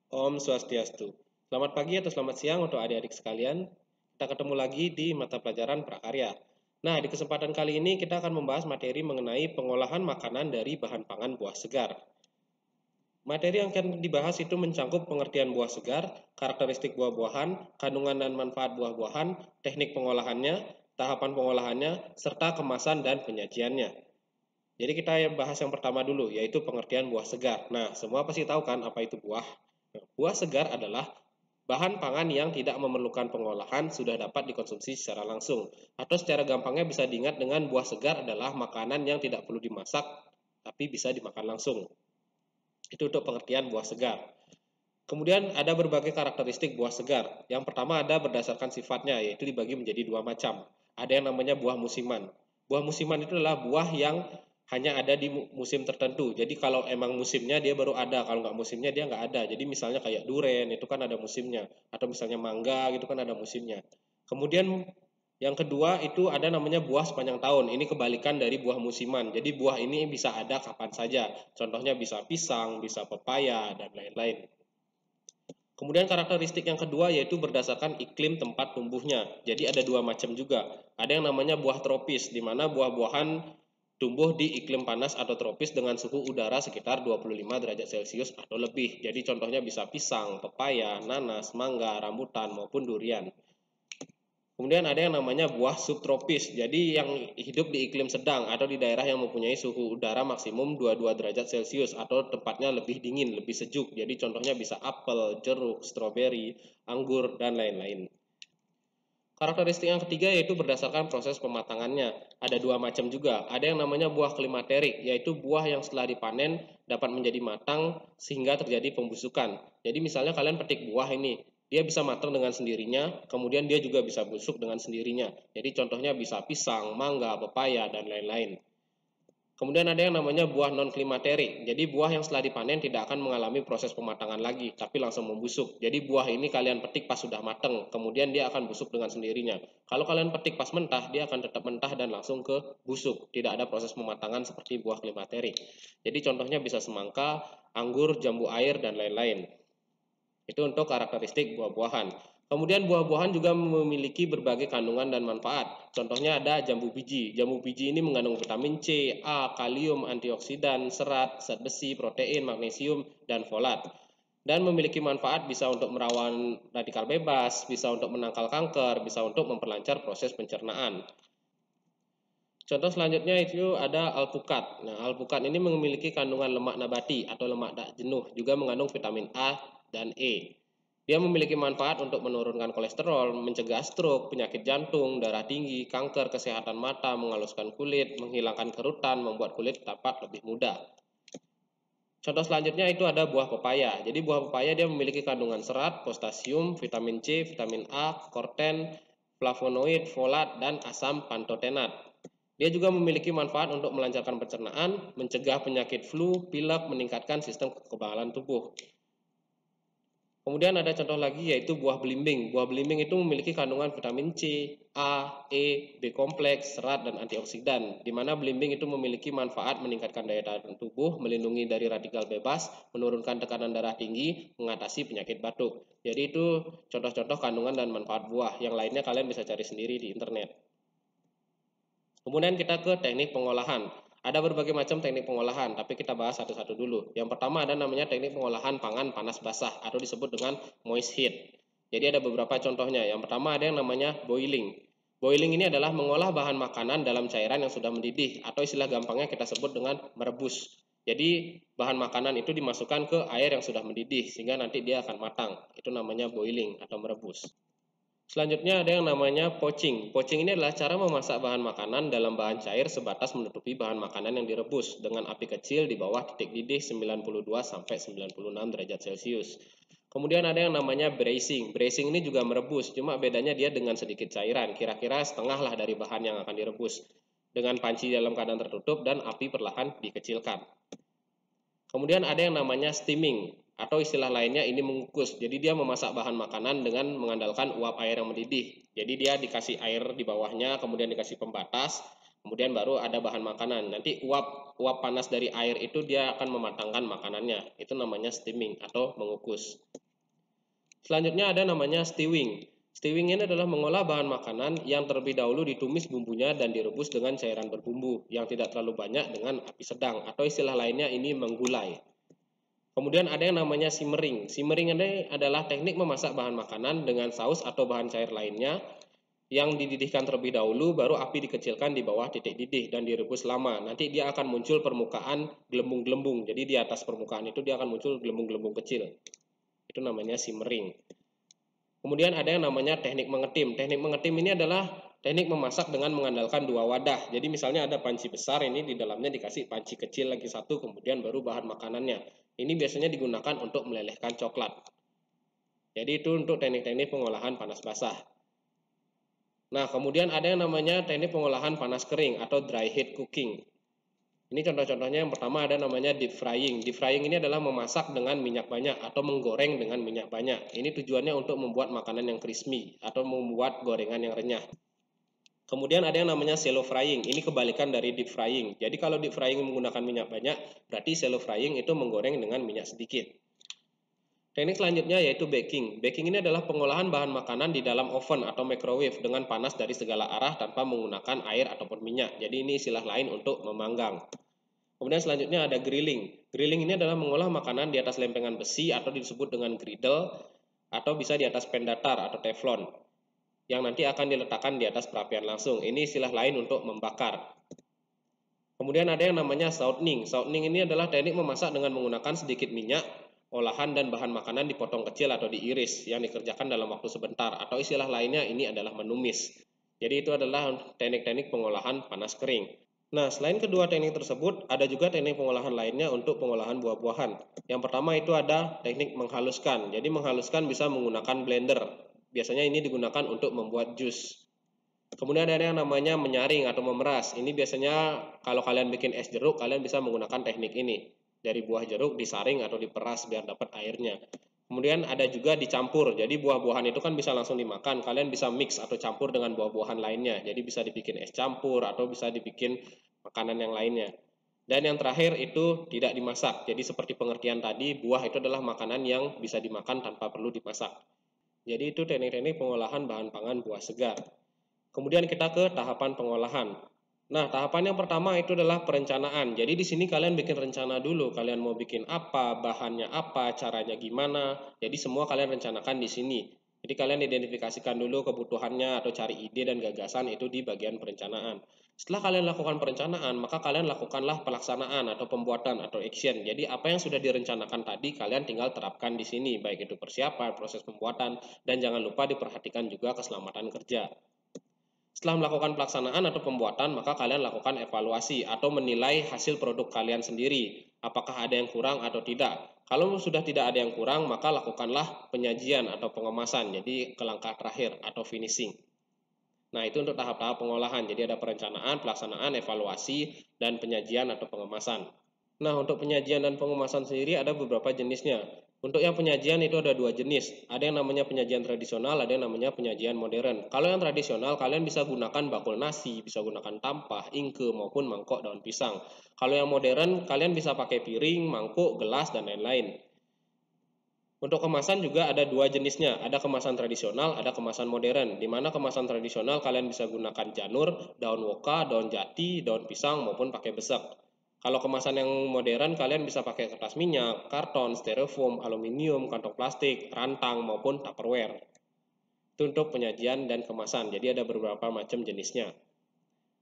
Om Swastiastu. Selamat pagi atau selamat siang untuk adik-adik sekalian. Kita ketemu lagi di mata pelajaran prakarya. Nah, di kesempatan kali ini kita akan membahas materi mengenai pengolahan makanan dari bahan pangan buah segar. Materi yang akan dibahas itu mencakup pengertian buah segar, karakteristik buah-buahan, kandungan dan manfaat buah-buahan, teknik pengolahannya, tahapan pengolahannya, serta kemasan dan penyajiannya. Jadi kita bahas yang pertama dulu, yaitu pengertian buah segar. Nah, semua pasti tahu kan apa itu buah? Buah segar adalah bahan pangan yang tidak memerlukan pengolahan sudah dapat dikonsumsi secara langsung. Atau secara gampangnya bisa diingat dengan buah segar adalah makanan yang tidak perlu dimasak, tapi bisa dimakan langsung. Itu untuk pengertian buah segar. Kemudian ada berbagai karakteristik buah segar. Yang pertama ada berdasarkan sifatnya, yaitu dibagi menjadi dua macam. Ada yang namanya buah musiman. Buah musiman itu adalah buah yang hanya ada di musim tertentu. Jadi kalau emang musimnya dia baru ada, kalau nggak musimnya dia nggak ada. Jadi misalnya kayak duren itu kan ada musimnya, atau misalnya mangga gitu kan ada musimnya. Kemudian yang kedua itu ada namanya buah sepanjang tahun. Ini kebalikan dari buah musiman. Jadi buah ini bisa ada kapan saja. Contohnya bisa pisang, bisa pepaya, dan lain-lain. Kemudian karakteristik yang kedua yaitu berdasarkan iklim tempat tumbuhnya. Jadi ada dua macam juga. Ada yang namanya buah tropis, di mana buah-buahan tumbuh di iklim panas atau tropis dengan suhu udara sekitar 25 derajat Celcius atau lebih. Jadi contohnya bisa pisang, pepaya, nanas, mangga, rambutan, maupun durian. Kemudian ada yang namanya buah subtropis. Jadi yang hidup di iklim sedang atau di daerah yang mempunyai suhu udara maksimum 22 derajat Celcius atau tempatnya lebih dingin, lebih sejuk. Jadi contohnya bisa apel, jeruk, stroberi, anggur, dan lain-lain. Karakteristik yang ketiga yaitu berdasarkan proses pematangannya. Ada dua macam juga. Ada yang namanya buah klimaterik, yaitu buah yang setelah dipanen dapat menjadi matang sehingga terjadi pembusukan. Jadi misalnya kalian petik buah ini, dia bisa matang dengan sendirinya, kemudian dia juga bisa busuk dengan sendirinya. Jadi contohnya bisa pisang, mangga, pepaya, dan lain-lain. Kemudian ada yang namanya buah non-klimaterik. Jadi buah yang setelah dipanen tidak akan mengalami proses pematangan lagi, tapi langsung membusuk. Jadi buah ini kalian petik pas sudah matang, kemudian dia akan busuk dengan sendirinya. Kalau kalian petik pas mentah, dia akan tetap mentah dan langsung ke busuk. Tidak ada proses pematangan seperti buah klimaterik. Jadi contohnya bisa semangka, anggur, jambu air, dan lain-lain. Itu untuk karakteristik buah-buahan. Kemudian buah-buahan juga memiliki berbagai kandungan dan manfaat. Contohnya ada jambu biji. Jambu biji ini mengandung vitamin C, A, kalium, antioksidan, serat, zat besi, protein, magnesium, dan folat. Dan memiliki manfaat bisa untuk merawan radikal bebas, bisa untuk menangkal kanker, bisa untuk memperlancar proses pencernaan. Contoh selanjutnya itu ada alpukat. Nah, alpukat ini memiliki kandungan lemak nabati atau lemak tak jenuh, juga mengandung vitamin A dan E. Dia memiliki manfaat untuk menurunkan kolesterol, mencegah stroke, penyakit jantung, darah tinggi, kanker, kesehatan mata, menghaluskan kulit, menghilangkan kerutan, membuat kulit tampak lebih muda. Contoh selanjutnya itu ada buah pepaya. Jadi buah pepaya dia memiliki kandungan serat, potasium, vitamin C, vitamin A, korten, flavonoid, folat, dan asam pantotenat. Dia juga memiliki manfaat untuk melancarkan pencernaan, mencegah penyakit flu, pilek, meningkatkan sistem kekebalan tubuh. Kemudian ada contoh lagi yaitu buah belimbing. Buah belimbing itu memiliki kandungan vitamin C, A, E, B kompleks, serat, dan antioksidan. Di mana belimbing itu memiliki manfaat meningkatkan daya tahan tubuh, melindungi dari radikal bebas, menurunkan tekanan darah tinggi, mengatasi penyakit batuk. Jadi itu contoh-contoh kandungan dan manfaat buah. Yang lainnya kalian bisa cari sendiri di internet. Kemudian kita ke teknik pengolahan. Ada berbagai macam teknik pengolahan, tapi kita bahas satu-satu dulu. Yang pertama ada namanya teknik pengolahan pangan panas basah atau disebut dengan moist heat. Jadi ada beberapa contohnya. Yang pertama ada yang namanya boiling. Boiling ini adalah mengolah bahan makanan dalam cairan yang sudah mendidih atau istilah gampangnya kita sebut dengan merebus. Jadi bahan makanan itu dimasukkan ke air yang sudah mendidih sehingga nanti dia akan matang. Itu namanya boiling atau merebus. Selanjutnya ada yang namanya poaching. Poaching ini adalah cara memasak bahan makanan dalam bahan cair sebatas menutupi bahan makanan yang direbus dengan api kecil di bawah titik didih 92 sampai 96 derajat Celcius. Kemudian ada yang namanya braising. Braising ini juga merebus, cuma bedanya dia dengan sedikit cairan, kira-kira setengah lah dari bahan yang akan direbus. Dengan panci dalam keadaan tertutup dan api perlahan dikecilkan. Kemudian ada yang namanya steaming atau istilah lainnya ini mengukus. Jadi dia memasak bahan makanan dengan mengandalkan uap air yang mendidih. Jadi dia dikasih air di bawahnya, kemudian dikasih pembatas, kemudian baru ada bahan makanan. Nanti uap panas dari air itu dia akan mematangkan makanannya. Itu namanya steaming atau mengukus. Selanjutnya ada namanya stewing. Stewing ini adalah mengolah bahan makanan yang terlebih dahulu ditumis bumbunya dan direbus dengan cairan berbumbu yang tidak terlalu banyak dengan api sedang, atau istilah lainnya ini menggulai. Kemudian ada yang namanya simmering. Simmering ini adalah teknik memasak bahan makanan dengan saus atau bahan cair lainnya yang dididihkan terlebih dahulu, baru api dikecilkan di bawah titik didih dan direbus lama. Nanti dia akan muncul permukaan gelembung-gelembung. Jadi di atas permukaan itu dia akan muncul gelembung-gelembung kecil. Itu namanya simmering. Kemudian ada yang namanya teknik mengetim. Teknik mengetim ini adalah teknik memasak dengan mengandalkan dua wadah. Jadi misalnya ada panci besar, ini di dalamnya dikasih panci kecil lagi satu, kemudian baru bahan makanannya. Ini biasanya digunakan untuk melelehkan coklat. Jadi itu untuk teknik-teknik pengolahan panas basah. Nah, kemudian ada yang namanya teknik pengolahan panas kering atau dry heat cooking. Ini contoh-contohnya, yang pertama ada namanya deep frying. Deep frying ini adalah memasak dengan minyak banyak atau menggoreng dengan minyak banyak. Ini tujuannya untuk membuat makanan yang crispy atau membuat gorengan yang renyah. Kemudian ada yang namanya shallow frying. Ini kebalikan dari deep frying. Jadi kalau deep frying menggunakan minyak banyak, berarti shallow frying itu menggoreng dengan minyak sedikit. Teknik selanjutnya yaitu baking. Baking ini adalah pengolahan bahan makanan di dalam oven atau microwave dengan panas dari segala arah tanpa menggunakan air ataupun minyak. Jadi ini istilah lain untuk memanggang. Kemudian selanjutnya ada grilling. Grilling ini adalah mengolah makanan di atas lempengan besi atau disebut dengan griddle, atau bisa di atas pan datar atau teflon yang nanti akan diletakkan di atas perapian langsung. Ini istilah lain untuk membakar. Kemudian ada yang namanya shortening. Shortening ini adalah teknik memasak dengan menggunakan sedikit minyak, olahan dan bahan makanan dipotong kecil atau diiris yang dikerjakan dalam waktu sebentar, atau istilah lainnya ini adalah menumis. Jadi itu adalah teknik-teknik pengolahan panas kering. Nah, selain kedua teknik tersebut, ada juga teknik pengolahan lainnya untuk pengolahan buah-buahan. Yang pertama itu ada teknik menghaluskan. Jadi menghaluskan bisa menggunakan blender. Biasanya ini digunakan untuk membuat jus. Kemudian ada yang namanya menyaring atau memeras. Ini biasanya kalau kalian bikin es jeruk, kalian bisa menggunakan teknik ini. Dari buah jeruk disaring atau diperas biar dapat airnya. Kemudian ada juga dicampur. Jadi buah-buahan itu kan bisa langsung dimakan. Kalian bisa mix atau campur dengan buah-buahan lainnya. Jadi bisa dibikin es campur atau bisa dibikin makanan yang lainnya. Dan yang terakhir itu tidak dimasak. Jadi seperti pengertian tadi, buah itu adalah makanan yang bisa dimakan tanpa perlu dimasak. Jadi itu teknik-teknik pengolahan bahan pangan buah segar. Kemudian kita ke tahapan pengolahan. Nah, tahapan yang pertama itu adalah perencanaan. Jadi di sini kalian bikin rencana dulu. Kalian mau bikin apa, bahannya apa, caranya gimana. Jadi semua kalian rencanakan di sini. Jadi kalian identifikasikan dulu kebutuhannya atau cari ide dan gagasan itu di bagian perencanaan. Setelah kalian lakukan perencanaan, maka kalian lakukanlah pelaksanaan atau pembuatan atau action. Jadi apa yang sudah direncanakan tadi kalian tinggal terapkan di sini, baik itu persiapan, proses pembuatan, dan jangan lupa diperhatikan juga keselamatan kerja. Setelah melakukan pelaksanaan atau pembuatan, maka kalian lakukan evaluasi atau menilai hasil produk kalian sendiri. Apakah ada yang kurang atau tidak. Kalau sudah tidak ada yang kurang, maka lakukanlah penyajian atau pengemasan. Jadi ke langkah terakhir atau finishing. Nah, itu untuk tahap-tahap pengolahan. Jadi ada perencanaan, pelaksanaan, evaluasi, dan penyajian atau pengemasan. Nah, untuk penyajian dan pengemasan sendiri ada beberapa jenisnya. Untuk yang penyajian itu ada dua jenis. Ada yang namanya penyajian tradisional, ada yang namanya penyajian modern. Kalau yang tradisional, kalian bisa gunakan bakul nasi, bisa gunakan tampah, ingke, maupun mangkok daun pisang. Kalau yang modern, kalian bisa pakai piring, mangkuk, gelas, dan lain-lain. Untuk kemasan juga ada dua jenisnya. Ada kemasan tradisional, ada kemasan modern. Di mana kemasan tradisional kalian bisa gunakan janur, daun woka, daun jati, daun pisang, maupun pakai besek. Kalau kemasan yang modern, kalian bisa pakai kertas minyak, karton, styrofoam, aluminium, kantong plastik, rantang, maupun tupperware. Itu untuk penyajian dan kemasan. Jadi ada beberapa macam jenisnya.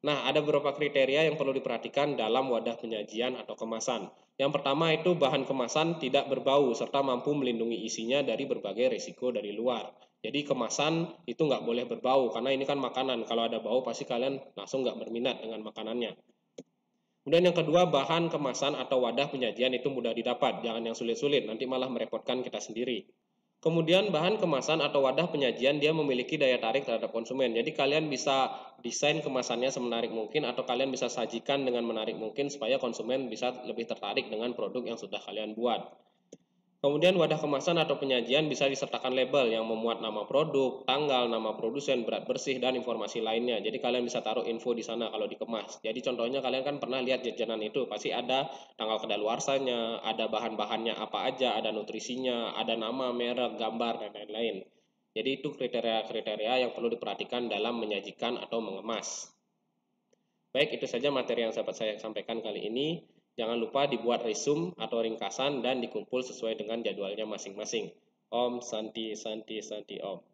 Nah, ada beberapa kriteria yang perlu diperhatikan dalam wadah penyajian atau kemasan. Yang pertama itu bahan kemasan tidak berbau serta mampu melindungi isinya dari berbagai risiko dari luar. Jadi kemasan itu nggak boleh berbau karena ini kan makanan. Kalau ada bau pasti kalian langsung nggak berminat dengan makanannya. Kemudian yang kedua, bahan kemasan atau wadah penyajian itu mudah didapat, jangan yang sulit-sulit, nanti malah merepotkan kita sendiri. Kemudian bahan kemasan atau wadah penyajian dia memiliki daya tarik terhadap konsumen. Jadi kalian bisa desain kemasannya semenarik mungkin atau kalian bisa sajikan dengan menarik mungkin supaya konsumen bisa lebih tertarik dengan produk yang sudah kalian buat. Kemudian wadah kemasan atau penyajian bisa disertakan label yang memuat nama produk, tanggal, nama produsen, berat bersih, dan informasi lainnya. Jadi kalian bisa taruh info di sana kalau dikemas. Jadi contohnya kalian kan pernah lihat jajanan itu, pasti ada tanggal kadaluarsanya, ada bahan-bahannya apa aja, ada nutrisinya, ada nama, merek, gambar, dan lain-lain. Jadi itu kriteria-kriteria yang perlu diperhatikan dalam menyajikan atau mengemas. Baik, itu saja materi yang dapat saya sampaikan kali ini. Jangan lupa dibuat resume atau ringkasan dan dikumpul sesuai dengan jadwalnya masing-masing. Om Santi Santi Santi Om.